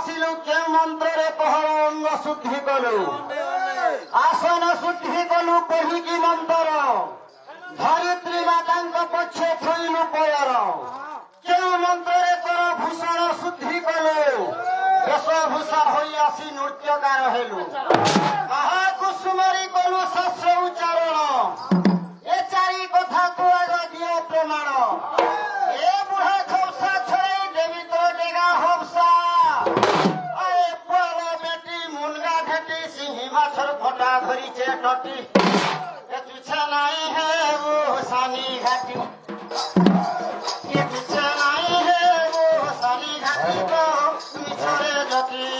ଆସିଲୁ କେଉଁ ମନ୍ତ୍ରରେ ତୋହର ଅଙ୍ଗ ଶୁଦ୍ଧି କଲୁ ଆସନ ଶୁଦ୍ଧି କଲୁ ପଢିକି ମନ୍ତ୍ର ଧରିତ୍ରୀ ମାତାଙ୍କ ପଛେ ଥୋଇଲୁ ପୟର କେଉଁ ମନ୍ତ୍ରରେ ତୋର ଭୂଷଣ ଶୁଦ୍ଧି କଲୁ ବେଶଭୂଷା ହୋଇ ଆସି ନୃତ୍ୟକାର ହେଲୁ ମହାକୁସୁମରୀ କଲୁ ଶସ୍ତ୍ର ଉଚ୍ଚାରଣ ଏ ଚାରି କଥାକୁ ଆଗ ଦିଅ ପ୍ରମାଣ ଏ ବୁଢା ଖୋପସା ଛଡେଇ ଦେବୀ ତୋ ଡେଗା ହବସା ଏ ପୁଅର ବେଟି ମୁନଗା ଘେଟି ସିଂହି ମାଛର ଫଟା ଧରିଛେ ଟଟି ଏ ତୁଛେ ନାଇଁ ହେ ଓ ସାନି ଘାଟି ଏ ତୁଛେ ନାଇଁ ହେ ଓ ସାନି ଘାଟି ତ ମିଛରେ ଜଟି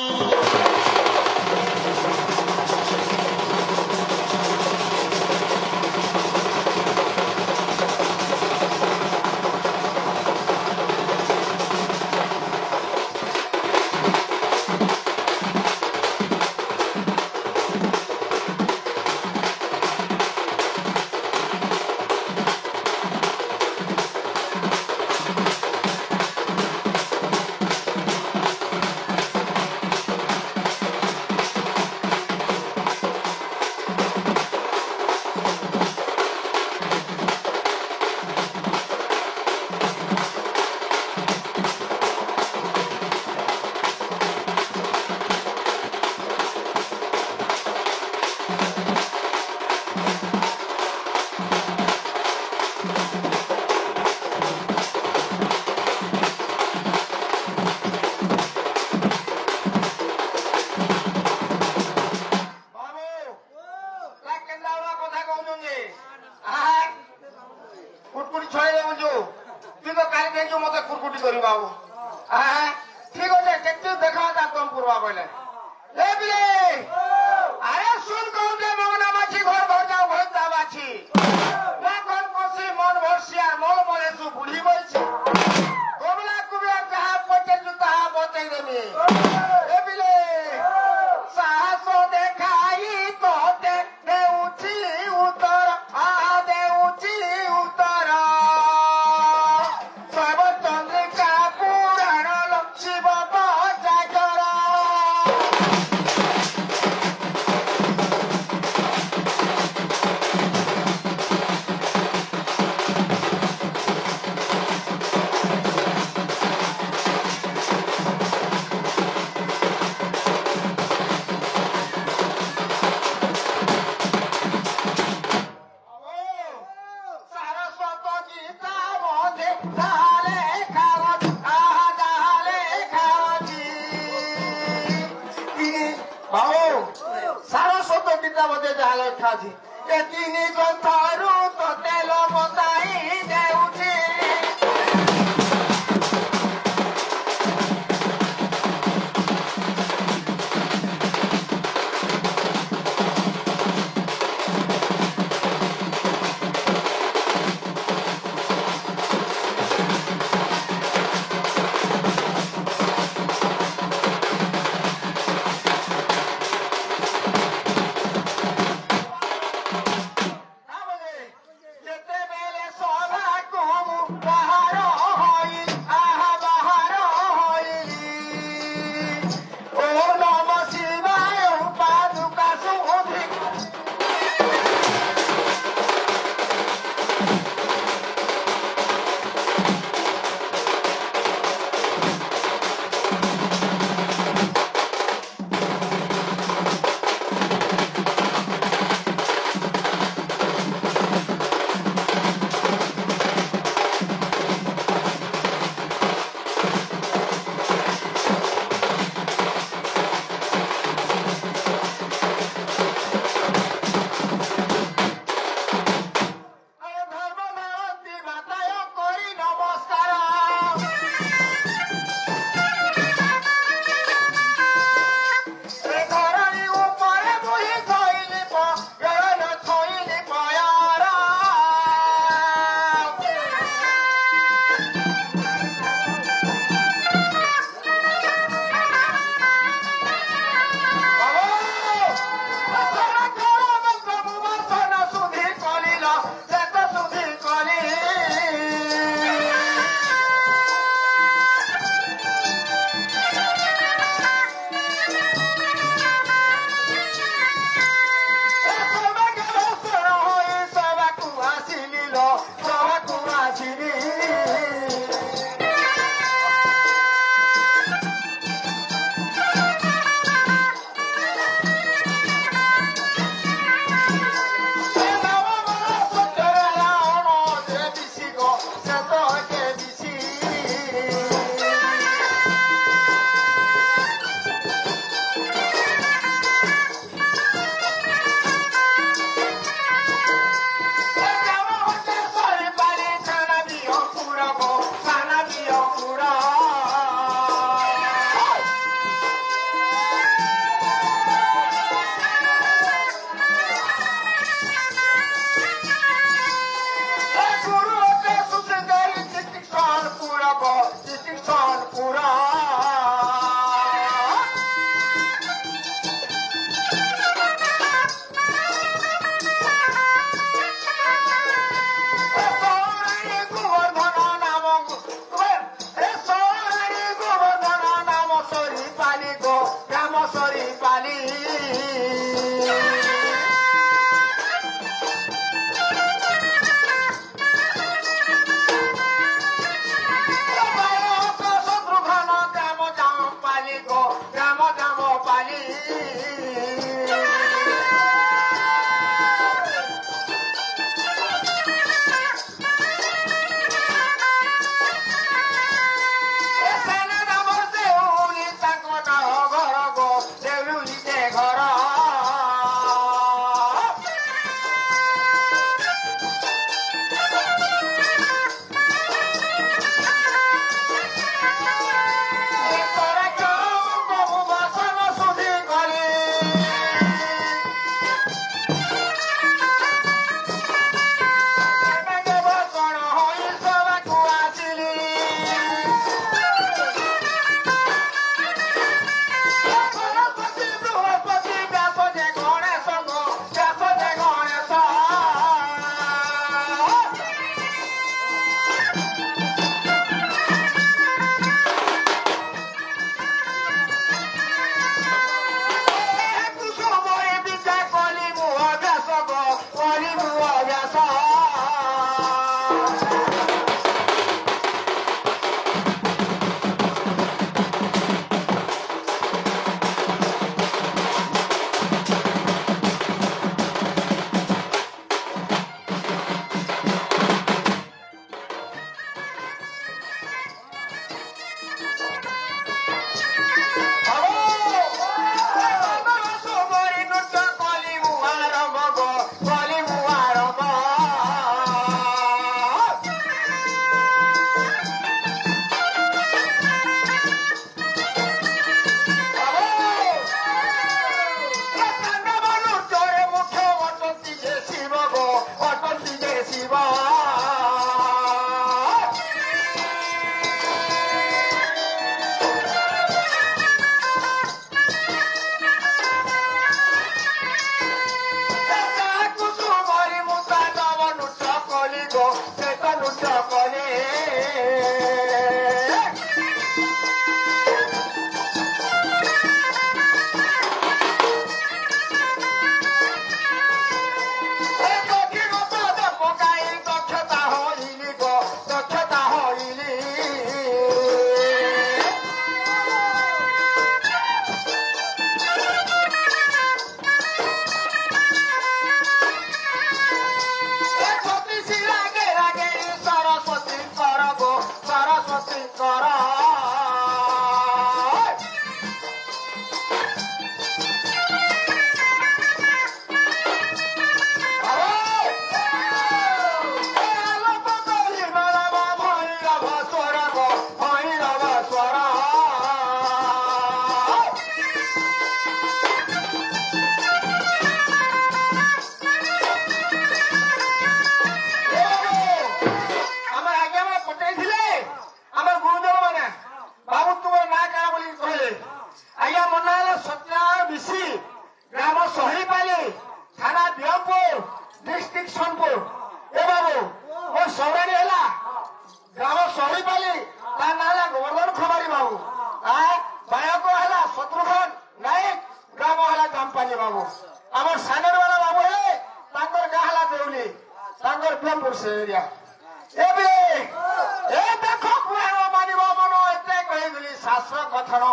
ଶାସ୍ତ୍ର କଥନ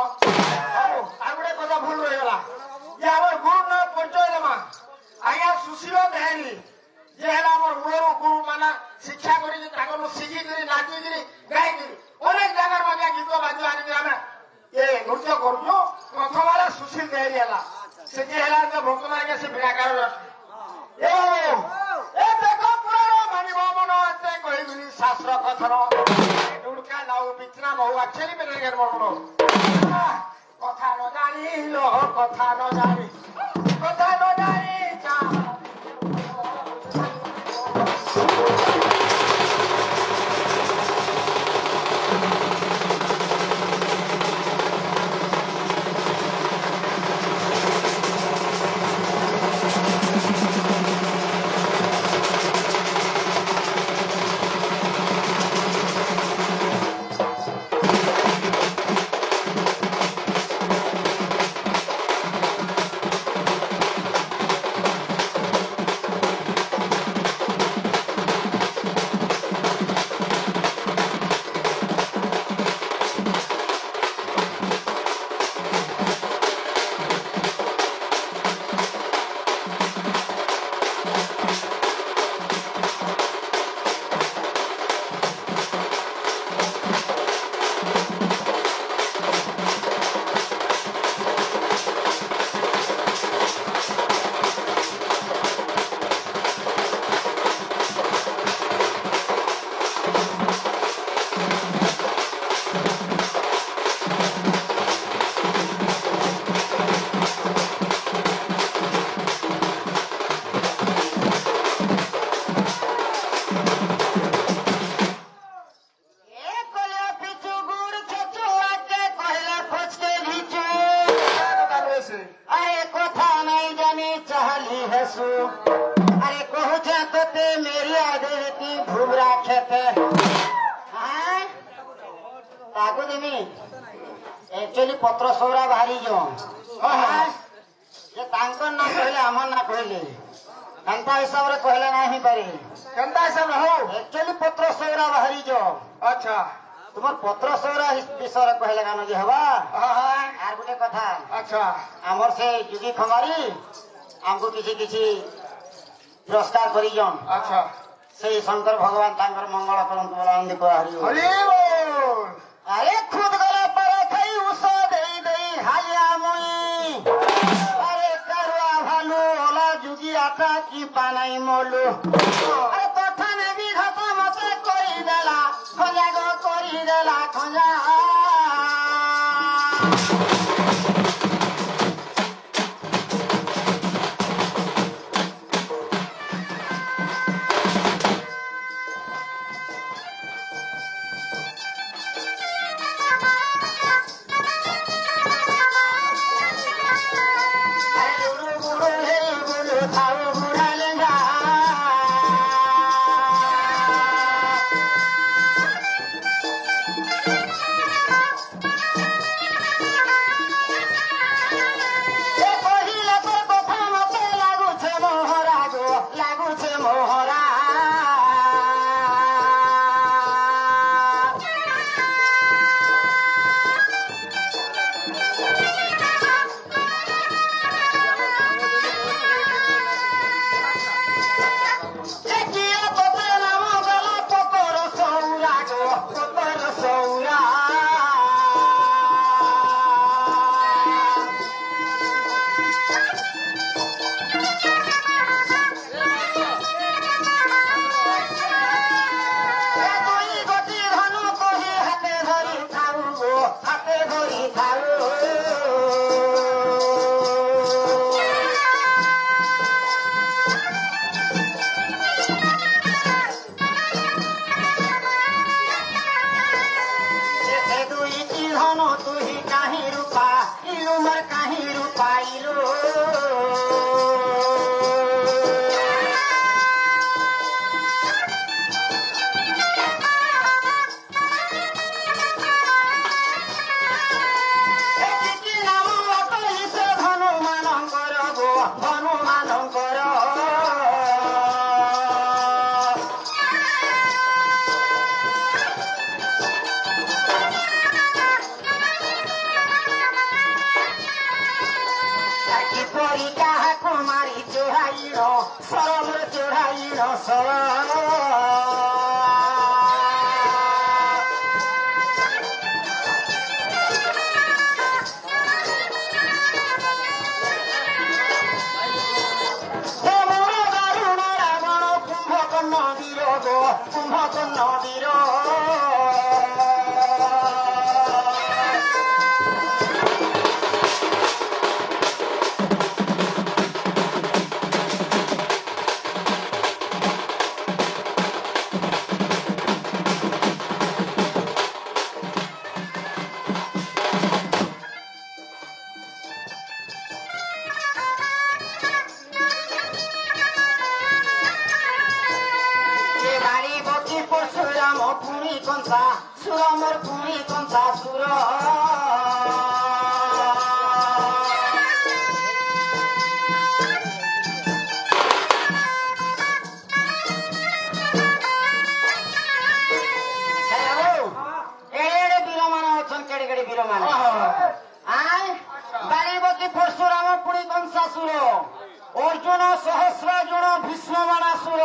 ଆଉ ଗୋଟେ କଥା ଭୁଲ ରହିଗଲା ଯେ ଆମର ଗୁରୁ ନ ପରିଚୟ ଦେମା ଆଜ୍ଞା ସୁଶୀଳ ବେହେରୀ ଯେ ହେଲା ଆମର ମୂଳରୁ ଗୁରୁ ମାନେ ଶିକ୍ଷା କରିକି ତାଙ୍କର ଶିଖିକିରି ନାଚିକିରି ଗାଇକିରି ଅନେକ ଜାଗାରେ ମଧ୍ୟ ଗୀତ ବାଜି ଆଣିକି ଆମେ ଏ ନୃତ୍ୟ କରୁଛୁ ପ୍ରଥମ ହେଲା ସୁଶୀଳ ବେହେରୀ ହେଲା ସେ ଯିଏ ହେଲା ଭକ୍ତନା ଆଜ୍ଞା ସେ ବିରାକାର ଏ ଦେଖ ପୁରାଣ ମାନିବ ମନ ଏତେ କହିବିନି ଶାସ୍ତ୍ର କଥନ ଡୁଡକା ନାଉ ବିଛନା ବହୁ ଆକ୍ଚୁଆଲି ବେରେଗର ମନ କଥା ନ ଜାଣିଲ କଥା ନ ଜାଣି ଯା अरे कहूचे तो मेरी आदि घूमरा खेते ताकू देमी एक्चुअली पत्र सौरा बाहरी जो ये तांकर ना कहले आमर ना कहले कंता हिसाब रे कहले ना ही पारे कंता हिसाब हो एक्चुअली पत्र सौरा बाहरी जो अच्छा तुमर पत्र सौरा विषय रे कहले गानो जे हवा आर गुटे कथा अच्छा हमर से जुगी खमारी हमको किसी किसी पुरस्कार करिजन अच्छा से शंकर भगवान तांकर मंगल करंतु बोलांदी को हरि बोल अरे खुद गला पर खई उस देई देई हाया मुई अरे करवा भालू होला जुगी आटा की पानाई मोलू अरे तथा ने भी घटा मते करी देला खजा गो करी देला खजा ଚଢ଼ାଇର ସରମରେ ଚଢ଼ାଇର ସର কুম্ভকর্ণ বীর কনসা সুর মোর পুরি কনসা সুর এড়ে বীর মানে অছন কেড়ে কেড়ে বীর মানে আয় বাড়িবতী পরশুরাম পুরি কনসা সুর অর্জুন সহস্র জন ভীষ্ম মানাসুর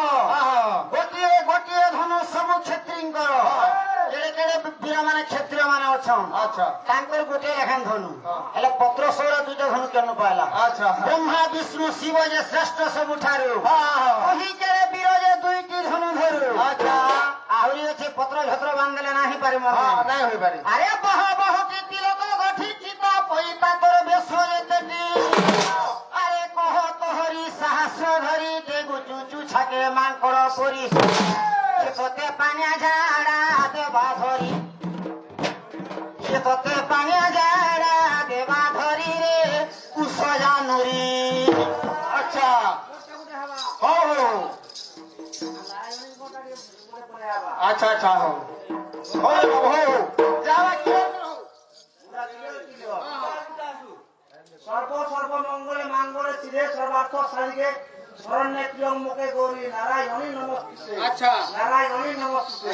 গোটিয়ে গোটিয়ে ধনু সবু ক্ষেত্রীঙ্কর কেড়ে কেড়ে বীর মানে ক্ষেত্রীয় মানে অছন তাঙ্কর গোটে লেখান ধনু হেলে পত্র সৌর দুইটা ধনু কেন পাইলা ব্রহ্মা বিষ্ণু শিব যে শ্রেষ্ঠ সবুঠারু ওহি কেড়ে বীর যে দুইটি ধনু ধরু আহুরি আছে পত্র ঝত্র বান্ধলে নাহি পারে নাই হই পারে আরে বহ বহ কি তিলক গঠি চিতা পইতা তোর বেশ যেতেটি আরে কহ তোহরি সাহস ধরি দেগু চুচু ছাকে মাংকড় পরি খেততে পানিয়া ঝাড়া দেবা ধরি খেততে পানিয়া ঝাড়া দেবা ধরি রে কুশ জানুরি আচ্ছা হো আচ্ছা আচ্ছা হো হো যাওয়া কি সর্ব সর্ব মঙ্গলে মঙ্গলে চিরে সর্বার্থ সারিকে শরণ্যে প্রিয়ম্বকে গৌরী নারায়ণী নমস্তুতে আচ্ছা নারায়ণী নমস্তুতে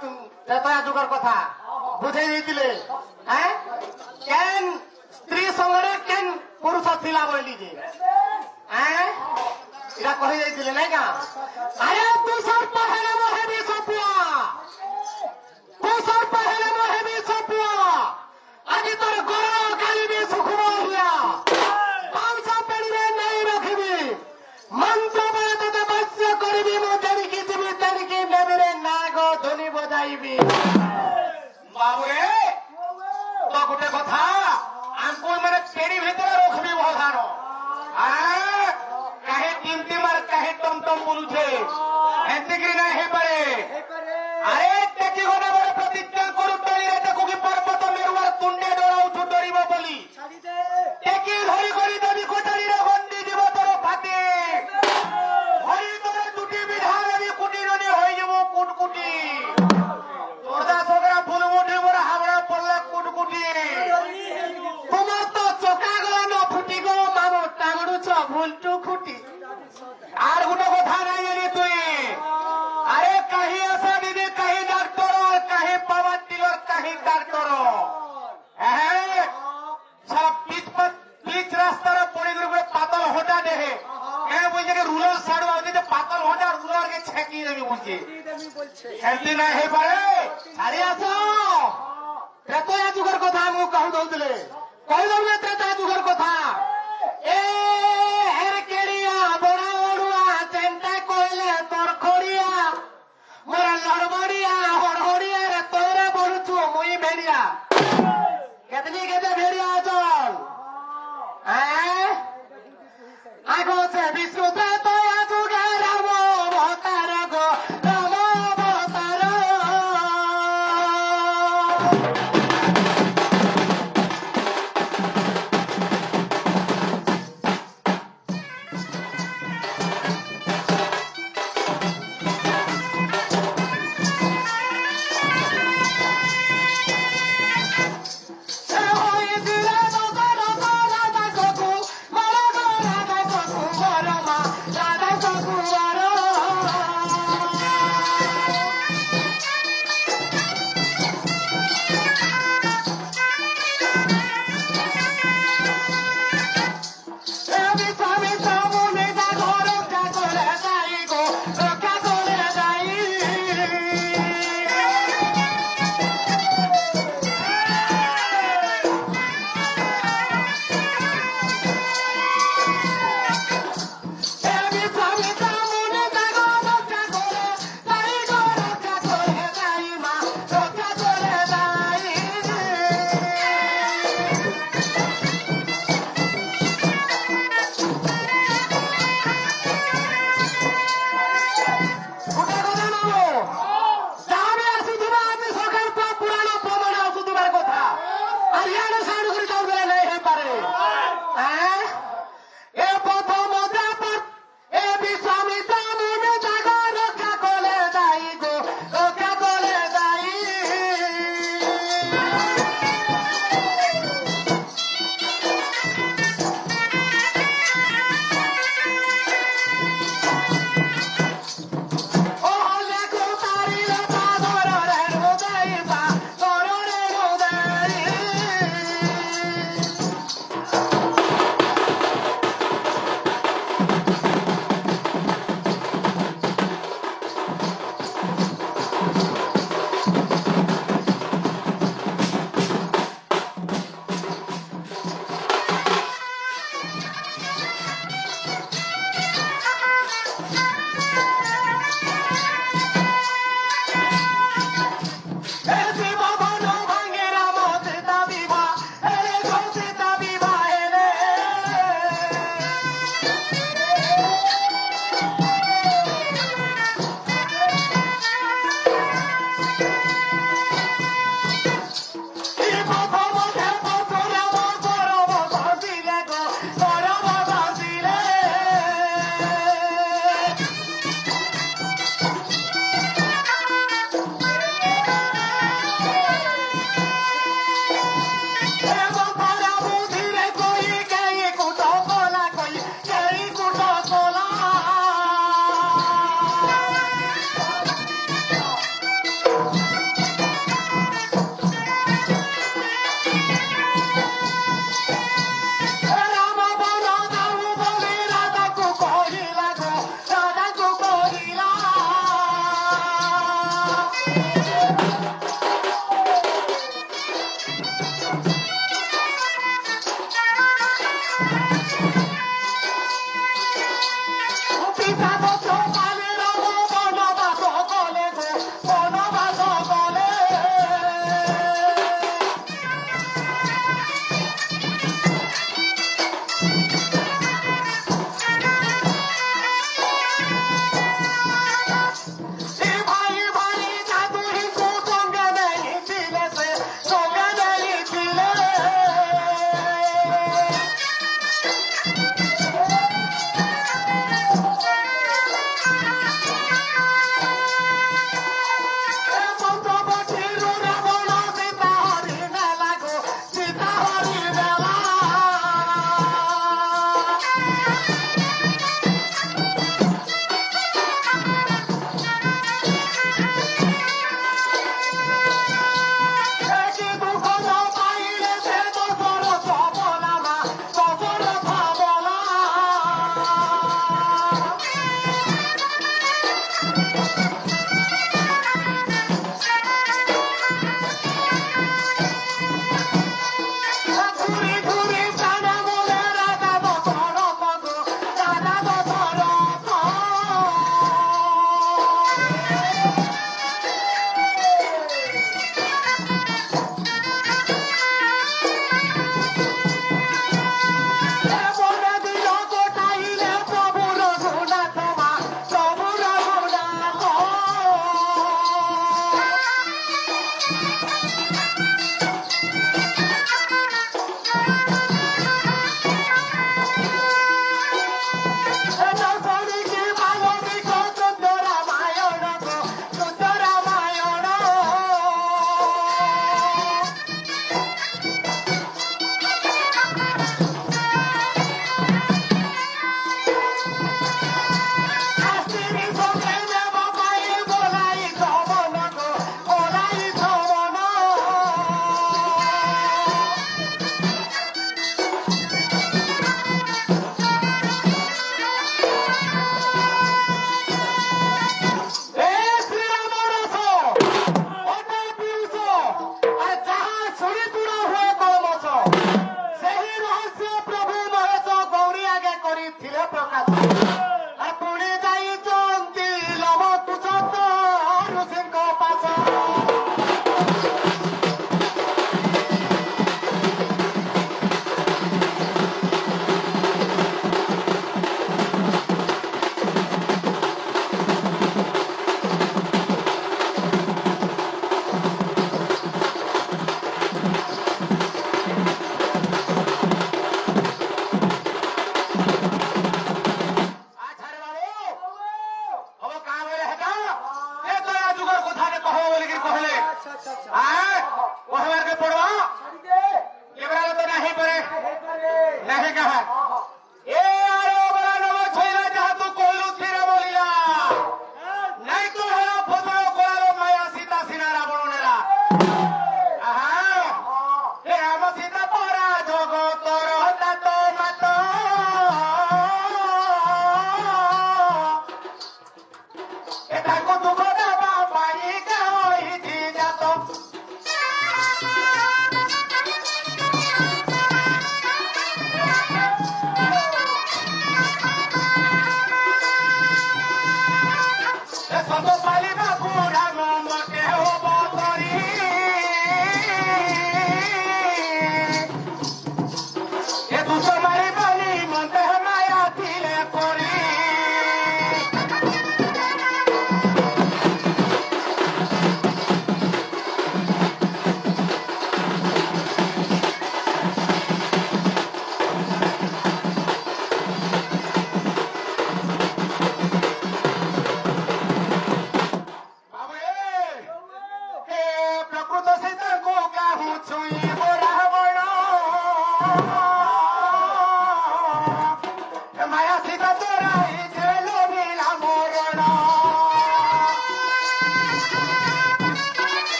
ত্রেতয়া যুগর কথা বুঝাই দিয়েছিলে হ্যাঁ কেন স্ত্রী সঙ্গে কেন পুরুষ ଥିଲା বলি যে হ্যাঁ এটা কহে যাইছিলে নাই কা আরে তুই সর্প হেলে মহেবি সপুয়া তুই সর্প হেলে মহেবি সপুয়া আজি তোর গরম কালিবি সুখম হিয়া পাঁচ পেড়িরে নাই রাখিবি মন্ত্র বলে তোকে বাস্য করিবি মু জানিকি জিবি জানিকি নেবিরে নাগ ধ্বনি বজাইবি বাবুরে তো গোটে কথা আমকু মানে পেড়ি ভিতরে রখবি ভধানো কাহে টিমটিম আর কাহে টমটম বলুছে এতিকি না হেপারে আরে টেকি গনা বড় প্রতিজ্ঞা করু তলিরে দেখু কি পর্বত মেরুয়ার তুণ্ডে ডরাউছু ডরিব বলি টেকি ধরি করি দেবি কোটারিরে গন্ডি দিব তোর ফাটি হরি তোর দুটি বিধান আমি কুটি ননি হই যাব কুটকুটি তোরদা সগরা ফুল মুঠি বড় হাবড়া পড়লা কুটকুটি তোমার তো চোকা গলা ন ফুটি গো মামু টাঙড়ুছ ভুলটু খুটি আর গোটে কথা নাই জানি তুই আরে কাহি আসা দিদি কাহি ডাক্তর কাহি পাওয়ার ডিলর কাহি ডাক্তর হ্যাঁ সব পিচ রাস্তার পড়ে গেলে পাতল হোটা দেহে হ্যাঁ বুঝছে কি রুলার সাইড আছে যে পাতল হোটা রুলার কে ছেঁকি দেবি বুঝছে এমতি না হে পারে ছাড়ি আস ত্রেতয়া যুগর কথা আমি কহু দউଥିଲେ কহি দউলে ত্রেতয়া যুগর কথা এ হের কেড়িয়া বড়া ওড়ুয়া চেন্তা কইলে তোর খড়িয়া মোরা লড়বড়িয়া হড়হড়িয়া রে তোরে বলুছু মুই ভেড়িয়া কেতনি কেতে ভেড়িয়া চল হ্যাঁ আগো সে বিষ্ণু ত্রেতয়া যুগে রাম অবতার গো রাম অবতার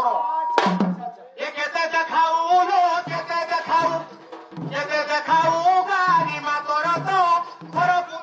କର ଏ କେତେ ଦେଖାଉ ଲୋ କେତେ ଦେଖାଉ ଗାଡ଼ି ମାତର ତ ଘରକୁ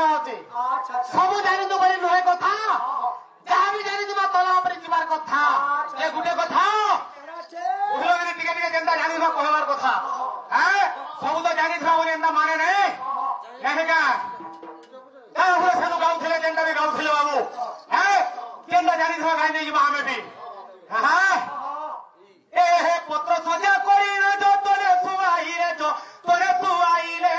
ସବୁ ଜାଣିଛୁ ବୋଲି ନୁହେଁ କଥା ଯାହା ବି ଜାଣିଛୁ ତଲା ଉପରେ ଯିବାର କଥା ଏ ଗୋଟେ କଥା ବୁଝିଲ ଟିକେ ଟିକେ ଯେନ୍ତା ଜାଣିଥିବା କହିବାର କଥା ସବୁ ତ ଜାଣିଥିବା ବୋଲି ଏନ୍ତା ମାନେ ନାଇଁ କାହିଁକା ସେନୁ ଗାଉଥିଲେ ଯେନ୍ତା ବି ଗାଉଥିଲେ ବାବୁ ଯେନ୍ତା ଜାଣିଥିବା ଗାଇ ନେଇଯିବା ଆମେ ବି ଏ ହେ ପତ୍ର ସଜା କରି ତୋରେ ଶୁଆଇଲେ ତୋରେ ଶୁଆଇଲେ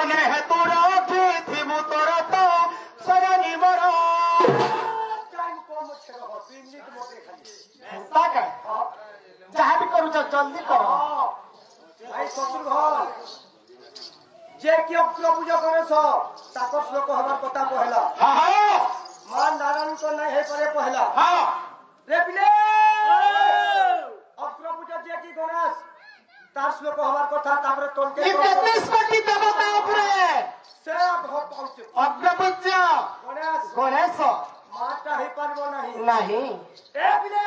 মনে হেতু রাখি থিমু তোর তো সজনী মর যাহা বি করুছ জলদি কর ভাই শ্বশুর ঘর যে কি অগ্র পূজা করেছ তাক শ্লোক হবার কথা পহেলা হ্যাঁ হ্যাঁ মা নারায়ণଙ୍କ নাই ହେଇପାରେ ପହେଲା হ্যাঁ রে পিলে অগ্র পূজা যে কি গণেশ তার শ্লোক হবার কথা তারপরে তোলকে এই 33 কোটি দেবতা উপরে সে ভোগ পাউছে অগ্রপূজ্য গণেশ গণেশ মাটা ହେଇପାରିବ ନାହିଁ ନାହିଁ রে পিলে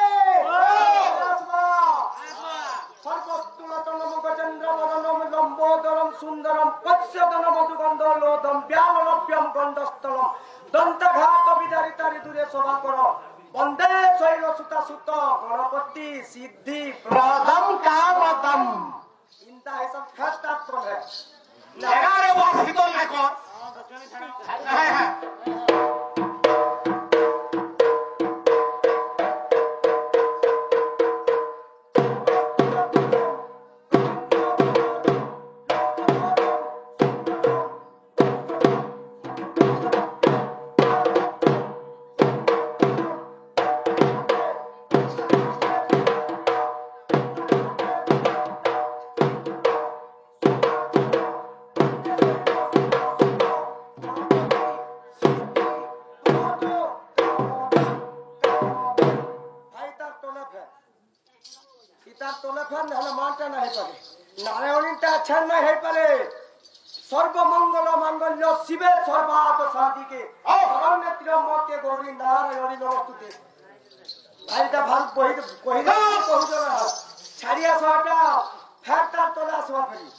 আসবা সর্বতুলতন মুখচন্দ্র মদনম লম্বোদরম সুন্দরম পশ্যদন মধুগন্ধ লোদম ব্যাললভ্যম গন্ধস্থলম দন্তঘাত বিদারিতারি দূরে শোভা কর বন্দে শৈল সুতা সুত গণপতি সিদ্ধি প্রদম কামদম ইনতা है सब खस्तात्र है এগারে বাসিত নাই কর হ্যাঁ হ্যাঁ सर्वमंगल मांगल्य शिवे सर्वार्थ साधिके शरण्यत्र मते गौरी नारायणी नमस्तुते आइता भाग कहिदा कहू ना छाड़िया सटा फेरता तोला सवा फेरी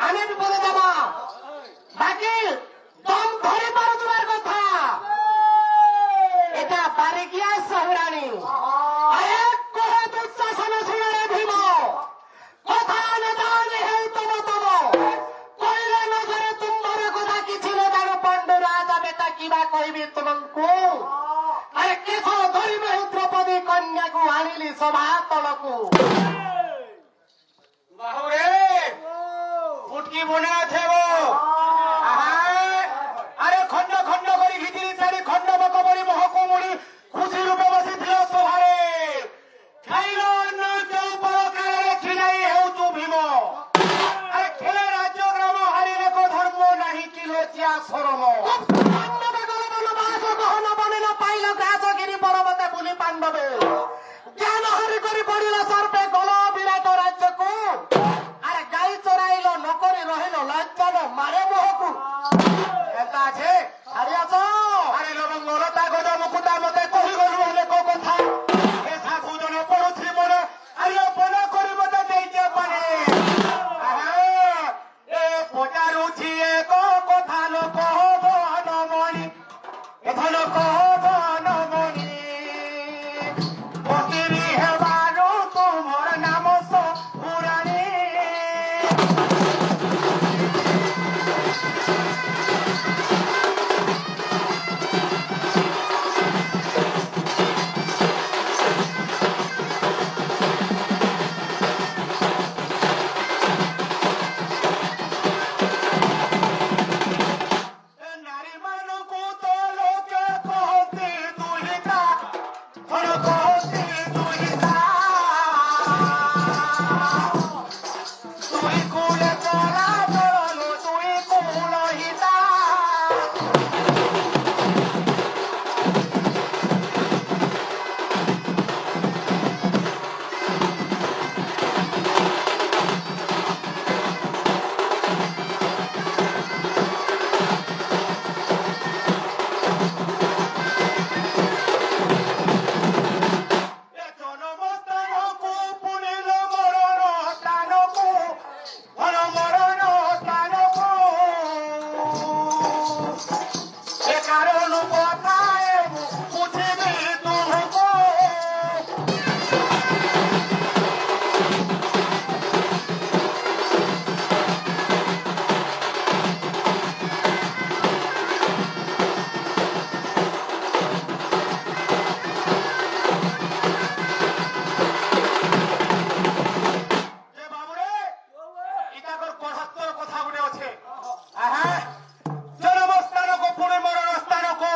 আমি বলে দেব বাকি দম ধরে পারো তোমার কথা এটা পারে গিয়া সহরানি এক কহে দুঃশাসন শুনে ভীম কথা না জানে হেউ তম তম কইলে নজরে তোমার কথা কিছু না জানো পাণ্ডু রাজা বেটা কিবা কইবি তোমাকে আরে কেথ ধরিবে দ্রৌপদী কন্যাকু আনিলি সভা তলকু বাহুরে ফুটকি বনে আছে আরে খন্ড খন্ড করে ভিতরি চারি খন্ড বক বলি মহকু মুড়ি খুশি রূপে বসিছিল সভারে খাইল অন্য কেউ পরকালে খিলাই হেউচু ভীম আরে খেলে রাজ্য গ্রাম হারিলে কো ধর্ম নাহি কি লজ্জা শরম পাণ্ডবে গলবল বাস গহন বনে ন পাইল গাছগিরি পর্বতে বুলি পাণ্ডবে জ্ঞান হরি করি পড়িল সর্বে গল বিরাট রাজ্যকু আরে গাই চড়াইল নকরি রহিল লজ্জান মারে মোহকু এটা আছে আরে আছো আরে লবঙ্গ লতা গদ মুকুতা মতে কহি গলু হলে কো কথা এ সাধু জন পড়ুছি মনে আরে বন করি মতে দেইতে পারে এ পটারুছি এক কথা লোক বনমণি এথন কহ বনমণি বকিরি হেবারু তোমার নাম পুরাণী নারী মানুষ তো লোকে কহতে দুহিতা ধর কহতে দুহিতা তুই কুলে চলা চললো তুই কুলহিতা কথায় বুঝিবি তুমকো এ বাবুরে ইতাকর ৭৫ কথা গুনে আছে আহা জন্মস্থানকো পুনে মরণ স্থানকো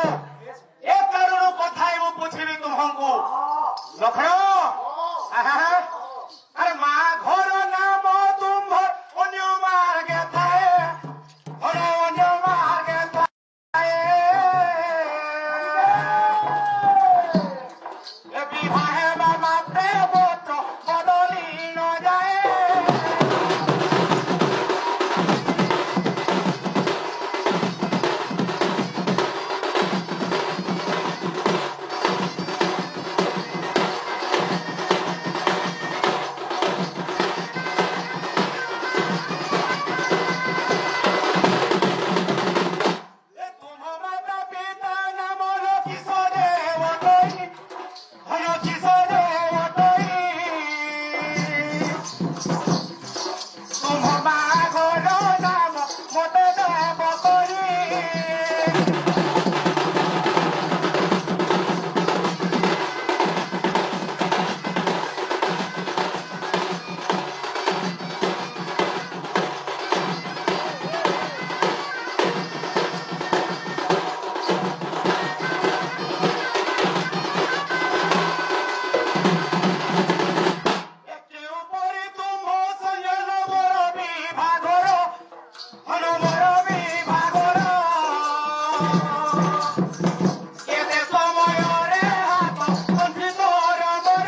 এ কারণ কথায় মু বুঝিবি তুমকো লক্ষণ আহা আরে মা ঘর নাম তুম্ভ অন্য মার্গে থাকে অন্য মার্গে থাকে এ বিবাহে বাবা প্রেমত বদলি ন যায় তুম মাতা পিতা নাম কিশোরে বটই হন কিশোরে বটই তুম মা ঘর নাম মতে দেব করি একটি উপরে তুম সঞ্জন বড় বিভাগর হন বড় বিভাগর কেতে সমୟରେ হাত বঞ্চিত রবর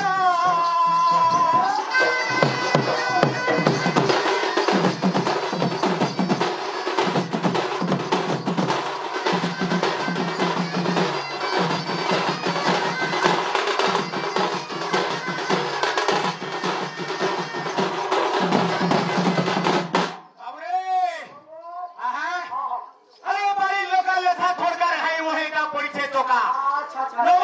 বাবুরে আহা আরে বাড়ির লোকাল লেখা সরকার হাই মহিটা পড়িছে তোকা আচ্ছা আচ্ছা নৌ